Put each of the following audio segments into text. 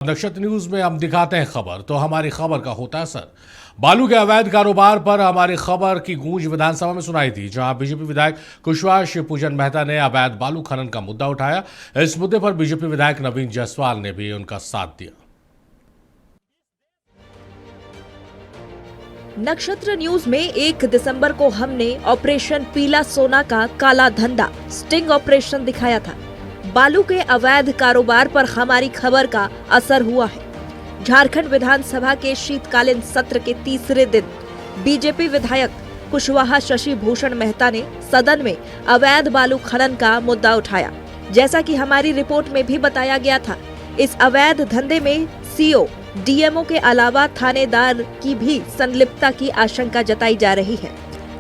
नक्षत्र न्यूज में हम दिखाते हैं खबर तो हमारी खबर का होता है असर। बालू के अवैध कारोबार पर हमारी खबर की गूंज विधानसभा में सुनाई थी, जहां बीजेपी विधायक कुशवाहा शिवपूजन मेहता ने अवैध बालू खनन का मुद्दा उठाया। इस मुद्दे पर बीजेपी विधायक नवीन जायसवाल ने भी उनका साथ दिया। नक्षत्र न्यूज में 1 दिसंबर को हमने ऑपरेशन पीला सोना का काला धंधा स्टिंग ऑपरेशन दिखाया था। बालू के अवैध कारोबार पर हमारी खबर का असर हुआ है। झारखंड विधानसभा के शीतकालीन सत्र के तीसरे दिन बीजेपी विधायक कुशवाहा शशि भूषण मेहता ने सदन में अवैध बालू खनन का मुद्दा उठाया। जैसा कि हमारी रिपोर्ट में भी बताया गया था, इस अवैध धंधे में सीओ, डीएमओ के अलावा थानेदार की भी संलिप्तता की आशंका जताई जा रही है।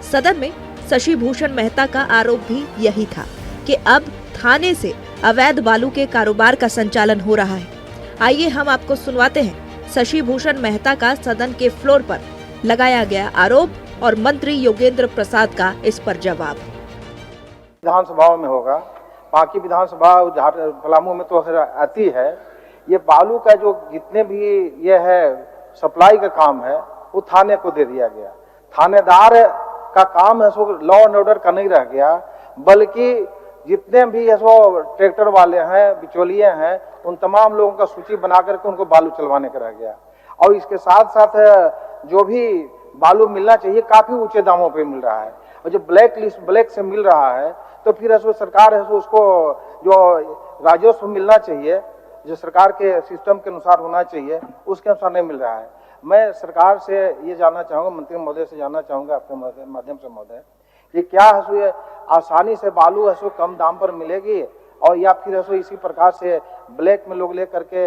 सदन में शशि भूषण मेहता का आरोप भी यही था कि अब थाने से अवैध बालू के कारोबार का संचालन हो रहा है। आइए हम आपको सुनवाते हैं शशि भूषण मेहता का सदन के फ्लोर पर लगाया गया आरोप और मंत्री योगेंद्र प्रसाद का इस पर जवाब। विधानसभाओं में होगा, बाकी विधानसभा पलामू में तो आती है। ये बालू का जो जितने भी ये है सप्लाई का काम है वो थाने को दे दिया गया। थानेदार का काम है सो लॉ एंड ऑर्डर का नहीं रह गया, बल्कि जितने भी ऐसो ट्रैक्टर वाले हैं, बिचौलिए हैं, उन तमाम लोगों का सूची बना करके उनको बालू चलवाने का रह गया। और इसके साथ साथ जो भी बालू मिलना चाहिए काफी ऊंचे दामों पे मिल रहा है, और जो ब्लैक से मिल रहा है तो फिर ऐसो सरकार है उसको जो राजस्व मिलना चाहिए, जो सरकार के सिस्टम के अनुसार होना चाहिए, उसके अनुसार नहीं मिल रहा है। मैं सरकार से ये जानना चाहूँगा, मंत्री महोदय से जानना चाहूँगा आपके माध्यम से महोदय, ये क्या है आसानी से बालू है कम दाम पर मिलेगी, और या फिर है इसी प्रकार से ब्लैक में लोग ले करके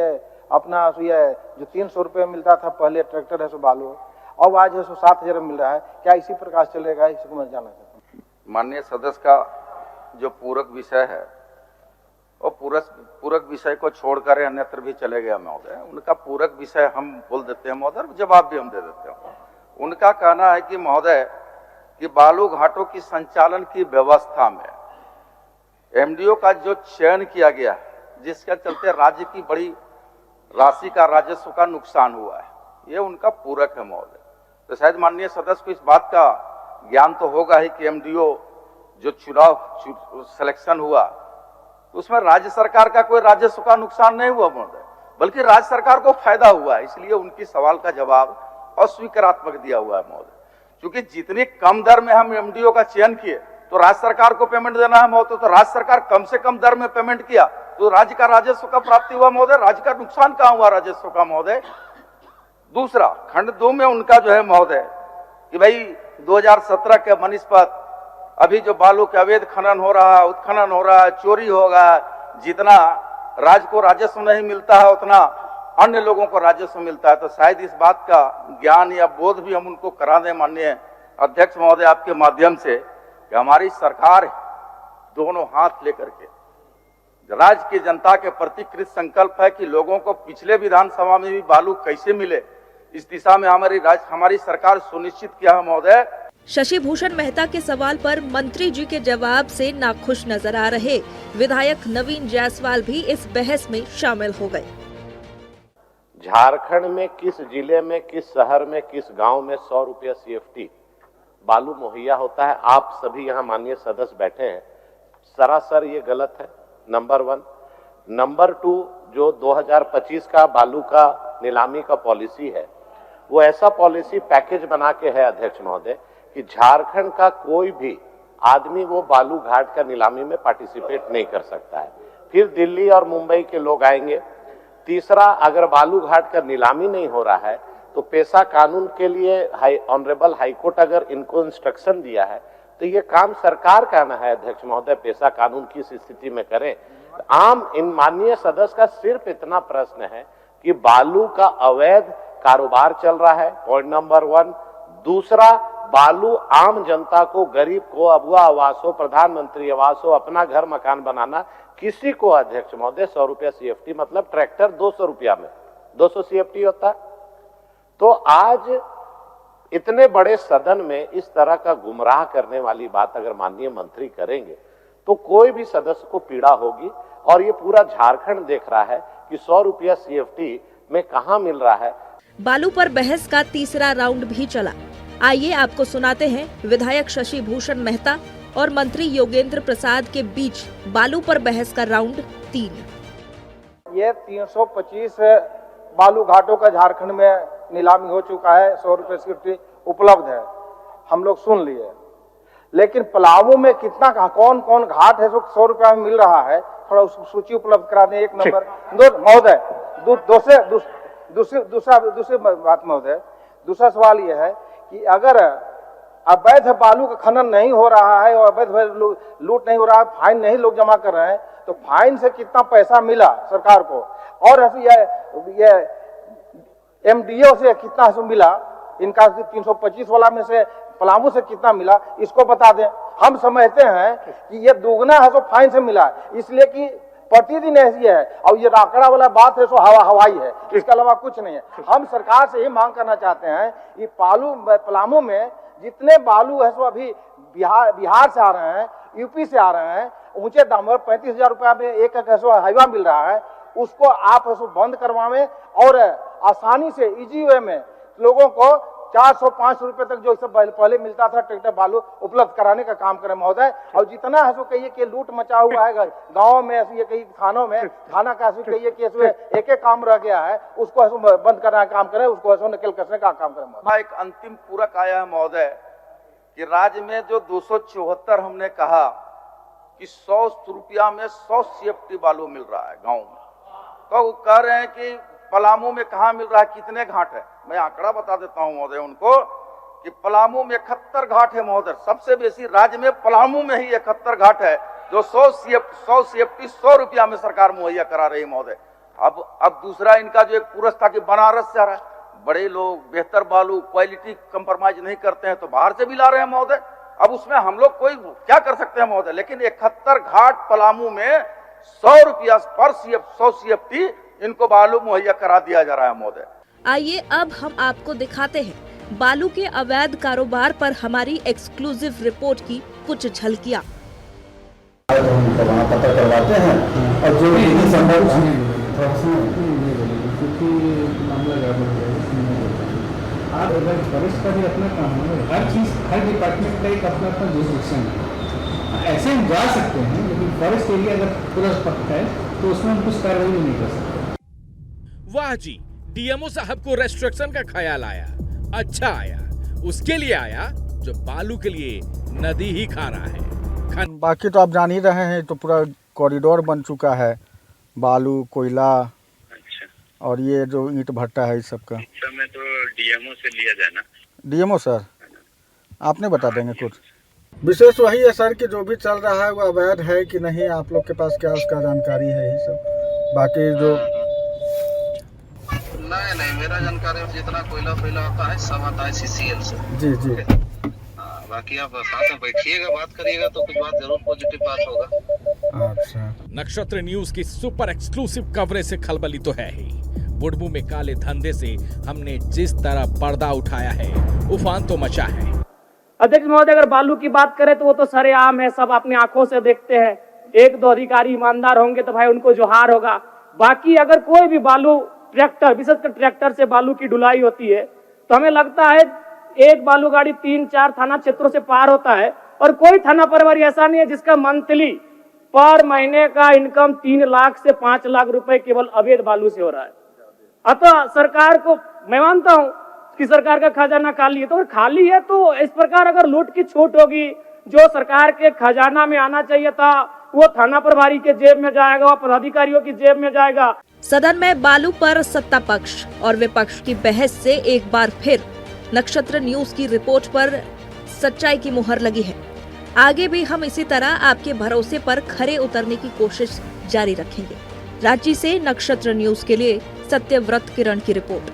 अपना ये जो 300 रुपये मिलता था पहले ट्रैक्टर है बालू, और आज है 7,000 मिल रहा है, क्या इसी प्रकार चलेगा? इसको मैं जानना चाहता हूँ। माननीय सदस्य का जो पूरक विषय है वो पूरक विषय को छोड़कर अन्यत्र भी चले गया महोदय। उनका पूरक विषय हम बोल देते हैं महोदय, जवाब भी हम दे देते हैं। उनका कहना है कि महोदय कि बालू घाटों की संचालन की व्यवस्था में एमडीओ का जो चयन किया गया है, जिसके चलते राज्य की बड़ी राशि का राजस्व का नुकसान हुआ है, ये उनका पूरक है महोदय। तो शायद माननीय सदस्य को इस बात का ज्ञान तो होगा ही कि एमडीओ जो चुनाव सिलेक्शन हुआ उसमें राज्य सरकार का कोई राजस्व का नुकसान नहीं हुआ महोदय, बल्कि राज्य सरकार को फायदा हुआ है। इसलिए उनकी सवाल का जवाब अस्वीकारात्मक दिया हुआ है महोदय। क्योंकि जितनी कम दर में हम एमडीओ का चयन किए तो राज्य सरकार को पेमेंट देना है महोदय, तो राज्य सरकार कम से कम दर में पेमेंट किया तो राज्य का राजस्व का प्राप्ति हुआ महोदय, राज्य का नुकसान कहां हुआ राजस्व का महोदय। दूसरा खंड 2 में उनका जो है महोदय कि भाई 2017 के बनिस्पत अभी जो बालू के अवैध खनन हो रहा है, उत्खनन हो रहा है, चोरी होगा, जितना राज्य को राजस्व नहीं मिलता है उतना अन्य लोगों को राजस्व मिलता है। तो शायद इस बात का ज्ञान या बोध भी हम उनको करा दें माननीय अध्यक्ष महोदय आपके माध्यम से, कि हमारी सरकार दोनों हाथ लेकर के राज्य की जनता के प्रति कृत संकल्प है कि लोगों को पिछले विधानसभा में भी बालू कैसे मिले, इस दिशा में हमारी सरकार सुनिश्चित किया है महोदय। शशि भूषण मेहता के सवाल पर मंत्री जी के जवाब से नाखुश नजर आ रहे विधायक नवीन जायसवाल भी इस बहस में शामिल हो गए। झारखंड में किस जिले में, किस शहर में, किस गांव में 100 रुपया CFT बालू मुहैया होता है? आप सभी यहाँ माननीय सदस्य बैठे हैं, सरासर ये गलत है, नंबर 1। नंबर 2, जो 2025 का बालू का नीलामी का पॉलिसी है, वो ऐसा पॉलिसी पैकेज बना के है अध्यक्ष महोदय कि झारखंड का कोई भी आदमी वो बालू घाट का नीलामी में पार्टिसिपेट नहीं कर सकता है। फिर दिल्ली और मुंबई के लोग आएंगे। तीसरा, अगर बालू घाट का नीलामी नहीं हो रहा है तो पेशा कानून के लिए ऑनरेबल हाईकोर्ट अगर इनको इंस्ट्रक्शन दिया है तो ये काम सरकार का ना है अध्यक्ष महोदय, पेशा कानून की स्थिति में करें। आम इन माननीय सदस्य का सिर्फ इतना प्रश्न है कि बालू का अवैध कारोबार चल रहा है, पॉइंट नंबर 1। दूसरा, बालू आम जनता को, गरीब को, अबुआ आवास हो, प्रधानमंत्री आवास हो, अपना घर मकान बनाना, किसी को अध्यक्ष महोदय 100 रुपया CFT मतलब ट्रैक्टर 200 रुपया में 200 CFT होता है। तो आज इतने बड़े सदन में इस तरह का गुमराह करने वाली बात अगर माननीय मंत्री करेंगे तो कोई भी सदस्य को पीड़ा होगी, और ये पूरा झारखंड देख रहा है कि कि 100 रुपया CFT में कहाँ मिल रहा है। बालू पर बहस का तीसरा राउंड भी चला। आइए आपको सुनाते हैं विधायक शशि भूषण मेहता और मंत्री योगेंद्र प्रसाद के बीच बालू पर बहस का राउंड 3। ये 325 बालू घाटों का झारखंड में नीलामी हो चुका है, 100 रुपये CFT उपलब्ध है, हम लोग सुन लिए। लेकिन पलामू में कितना कौन कौन घाट है जो 100 रुपया में मिल रहा है, थोड़ा उसकी सूची उपलब्ध करा दें। एक नंबर। महोदय दूसरी बात महोदय, दूसरा सवाल यह है कि अगर अवैध बालू का खनन नहीं हो रहा है और अवैध लूट नहीं हो रहा है, फाइन नहीं लोग जमा कर रहे हैं, तो फाइन से कितना पैसा मिला सरकार को, और ये MDO से कितना मिला, इनका 325 वाला में से पलामू से कितना मिला, इसको बता दें। हम समझते हैं कि ये दुगना है तो फाइन से मिला, इसलिए कि प्रतिदिन ऐसी है, और ये आंकड़ा वाला बात है सो हवाई है, इसके अलावा कुछ नहीं है। हम सरकार से ही मांग करना चाहते हैं कि पलामू में जितने बालू है सो अभी बिहार से आ रहे हैं, यूपी से आ रहे हैं, ऊंचे दाम पर 35,000 रुपया में एक हाईवा मिल रहा है, उसको आप बंद करवाएं और आसानी से इजी वे में लोगों को 400-500 रुपए तक जो इससे पहले मिलता था ट्रैक्टर बालू उपलब्ध कराने का काम करें महोदय। और जितना है सो कहिए कि लूट मचा हुआ है गाँव में, ऐसे कई थानों में, थाना का ऐसे कहिए कि एक काम रह गया है, उसको बंद करने का काम करें, उसको ऐसा नकल कसने का काम करें। एक अंतिम पूरक आया है महोदय कि राज्य में जो 274 हमने कहा कि 100 रुपया में 100 CFT बालू मिल रहा है गाँव में, तो कह रहे हैं कि पलामू में कहाँ मिल रहा है, कितने घाट है। मैं आंकड़ा बता देता हूं महोदय उनको कि पलामू में 71 घाट है महोदय, सबसे बेसी राज्य में पलामू में ही 71 घाट है, जो 100 CFT 100 रुपया में सरकार मुहैया करा रही है महोदय। अब दूसरा इनका जो एक पुरस्कार था कि बनारस से आ रहा है, बड़े लोग बेहतर बालू क्वालिटी कंप्रोमाइज नहीं करते हैं तो बाहर से भी ला रहे हैं महोदय। अब उसमें हम लोग कोई क्या कर सकते हैं महोदय, लेकिन 71 घाट पलामू में 100 रुपया पर 100 CFT इनको बालू मुहैया करा दिया जा रहा है महोदय। आइए अब हम आपको दिखाते हैं बालू के अवैध कारोबार पर हमारी एक्सक्लूसिव रिपोर्ट की कुछ झलकियां। पता करवाते हैं और जो भी संभव फॉरेस्ट का भी अपना काम है, हर चीज हर डिपार्टमेंट का एक अपना अपना जुरिडिक्शन है। ऐसे हम जा सकते हैं, लेकिन फॉरेस्ट एरिया अगर पूरा पक्का है तो उसमें हम कुछ कार्रवाई नहीं कर सकते। वाह जी, DMO साहब को रेस्ट्रिक्शन का ख्याल आया। अच्छा आया, उसके लिए आया जो बालू के लिए नदी ही खा रहा है। बाकी तो आप जान ही रहे हैं, तो पूरा कॉरिडोर बन चुका है, बालू कोयला। अच्छा। और ये जो ईंट भट्टा है इस सब का समय तो DMO से लिया जाए ना। DMO सर आपने बता देंगे कुछ विशेष? वही है सर कि जो भी चल रहा है वो अवैध है कि नहीं, आप लोग के पास क्या उसका जानकारी है, यही सब। बाकी जो नहीं मेरा जानकारी जितना कोयला आता है सब आता है CCL से। जी। बाकी आप साथ में बैठिएगा, बात करिएगा तो कुछ बात जरूर पॉजिटिव बात होगा। अच्छा। नक्षत्र न्यूज की सुपर एक्सक्लूसिव कवरेज से खलबली तो है ही, बुडबू में काले धंधे से हमने जिस तरह पर्दा उठाया है, उफान तो मचा है। अध्यक्ष महोदय, अगर बालू की बात करें तो वो तो सरेआम है, सब अपनी आंखों से देखते हैं। एक दो अधिकारी ईमानदार होंगे तो भाई उनको जोहार होगा। बाकी अगर कोई भी बालू ट्रैक्टर, विशेषकर ट्रैक्टर से बालू की ढुलाई होती है तो हमें लगता है एक बालू गाड़ी 3-4 थाना क्षेत्रों से पार होता है, और कोई थाना प्रभारी ऐसा नहीं है जिसका मंथली पर महीने का इनकम 3 लाख से 5 लाख रुपए केवल अवैध बालू से हो रहा है। अतः सरकार को मैं मानता हूं कि सरकार का खजाना खाली है, तो अगर खाली है तो इस प्रकार अगर लूट की छूट होगी, जो सरकार के खजाना में आना चाहिए था वो थाना प्रभारी के जेब में जाएगा, वो पदाधिकारियों की जेब में जाएगा। सदन में बालू पर सत्ता पक्ष और विपक्ष की बहस से एक बार फिर नक्षत्र न्यूज की रिपोर्ट पर सच्चाई की मुहर लगी है। आगे भी हम इसी तरह आपके भरोसे पर खरे उतरने की कोशिश जारी रखेंगे। रांची से नक्षत्र न्यूज के लिए सत्यव्रत किरण की रिपोर्ट।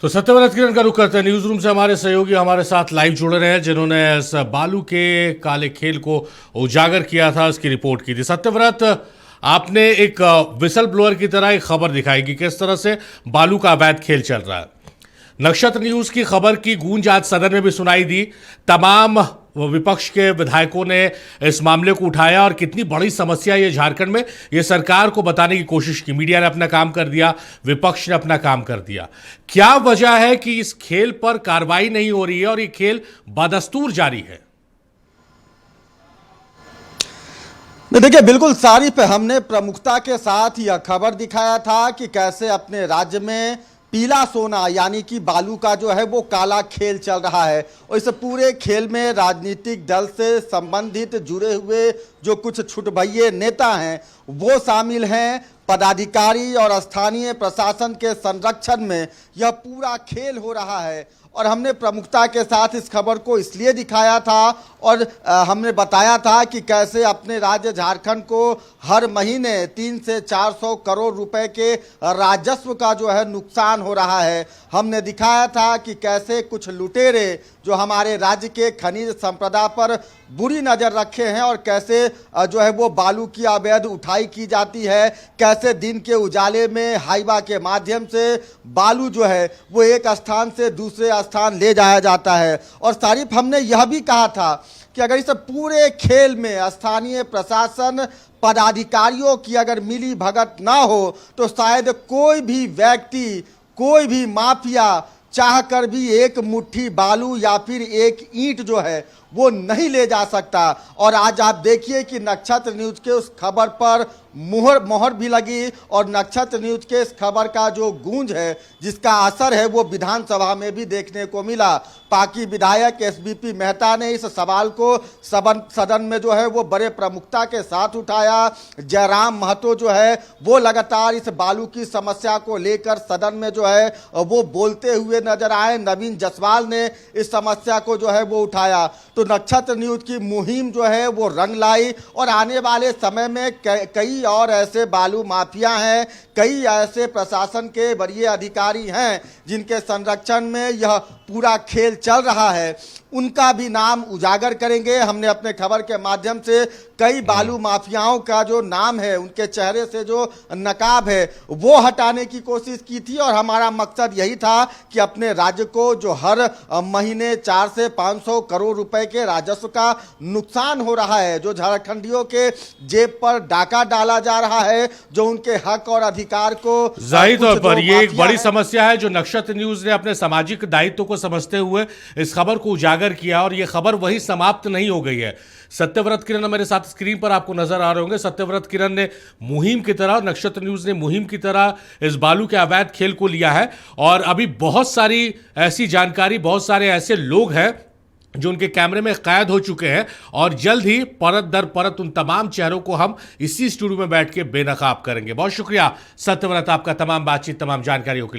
तो सत्यव्रत किरण का रुख करते हैं न्यूज रूम से। हमारे सहयोगी हमारे साथ लाइव जुड़ रहे हैं, जिन्होंने इस बालू के काले खेल को उजागर किया था, इसकी रिपोर्ट की थी। सत्यव्रत, आपने एक विसल ब्लोअर की तरह एक खबर दिखाई कि किस तरह से बालू का अवैध खेल चल रहा है। नक्षत्र न्यूज की खबर की गूंज आज सदन में भी सुनाई दी। तमाम वो विपक्ष के विधायकों ने इस मामले को उठाया और कितनी बड़ी समस्या ये झारखंड में, ये सरकार को बताने की कोशिश की। मीडिया ने अपना काम कर दिया, विपक्ष ने अपना काम कर दिया। क्या वजह है कि इस खेल पर कार्रवाई नहीं हो रही है और ये खेल बदस्तूर जारी है? देखिए, बिल्कुल सारिफ, हमने प्रमुखता के साथ यह खबर दिखाया था कि कैसे अपने राज्य में पीला सोना यानी कि बालू का जो है वो काला खेल चल रहा है। और इस पूरे खेल में राजनीतिक दल से संबंधित जुड़े हुए जो कुछ छुटभइये नेता हैं वो शामिल हैं। पदाधिकारी और स्थानीय प्रशासन के संरक्षण में यह पूरा खेल हो रहा है और हमने प्रमुखता के साथ इस खबर को इसलिए दिखाया था और हमने बताया था कि कैसे अपने राज्य झारखंड को हर महीने 300 से 400 करोड़ रुपए के राजस्व का जो है नुकसान हो रहा है। हमने दिखाया था कि कैसे कुछ लुटेरे जो हमारे राज्य के खनिज संपदा पर बुरी नज़र रखे हैं और कैसे जो है वो बालू की अवैध उठाई की जाती है, कैसे दिन के उजाले में हाईवा के माध्यम से बालू जो है वो एक स्थान से दूसरे स्थान ले जाया जाता है। और सारिफ, हमने यह भी कहा था कि अगर इस पूरे खेल में स्थानीय प्रशासन पदाधिकारियों की अगर मिली भगत ना हो तो शायद कोई भी व्यक्ति, कोई भी माफिया चाह कर भी एक मुट्ठी बालू या फिर एक ईंट जो है वो नहीं ले जा सकता। और आज आप देखिए कि नक्षत्र न्यूज़ के उस खबर पर मोहर भी लगी और नक्षत्र न्यूज़ के इस खबर का जो गूंज है, जिसका असर है, वो विधानसभा में भी देखने को मिला। पाकी विधायक एसबीपी मेहता ने इस सवाल को सदन में जो है वो बड़े प्रमुखता के साथ उठाया। जयराम महतो जो है वो लगातार इस बालू की समस्या को लेकर सदन में जो है वो बोलते हुए नजर आए। नवीन जायसवाल ने इस समस्या को जो है वो उठाया। तो नक्षत्र न्यूज़ की मुहिम जो है वो रंग लाई और आने वाले समय में कई और ऐसे बालू माफिया हैं, कई ऐसे प्रशासन के वरीय अधिकारी हैं जिनके संरक्षण में यह पूरा खेल चल रहा है, उनका भी नाम उजागर करेंगे। हमने अपने खबर के माध्यम से कई बालू माफियाओं का जो नाम है, उनके चेहरे से जो नकाब है वो हटाने की कोशिश की थी और हमारा मकसद यही था कि अपने राज्य को जो हर महीने 400 से 500 करोड़ रुपए के राजस्व का नुकसान हो रहा है, जो झारखंडियों के जेब पर डाका डाला जा रहा है, जो उनके हक और अधिकार को जाहिर तौर पर ये एक बड़ी समस्या है जो नक्षत्र न्यूज़ ने अपने सामाजिक दायित्व को समझते हुए इस खबर को उजागर किया और ये खबर वही समाप्त नहीं हो गई है। सत्यव्रत किरण मेरे साथ स्क्रीन पर आपको नजर आ रहे होंगे। सत्यव्रत किरण ने मुहिम की तरह, नक्षत्र न्यूज़ ने मुहिम की तरह इस बालू के अवैध खेल को लिया है और अभी बहुत सारी ऐसी जानकारी, बहुत सारे ऐसे लोग हैं जो उनके कैमरे में कैद हो चुके हैं और जल्द ही परत दर परत उन तमाम चेहरों को हम इसी स्टूडियो में बैठ के बेनकाब करेंगे। बहुत शुक्रिया सत्यव्रत, आपका तमाम बातचीत, तमाम जानकारियों के लिए।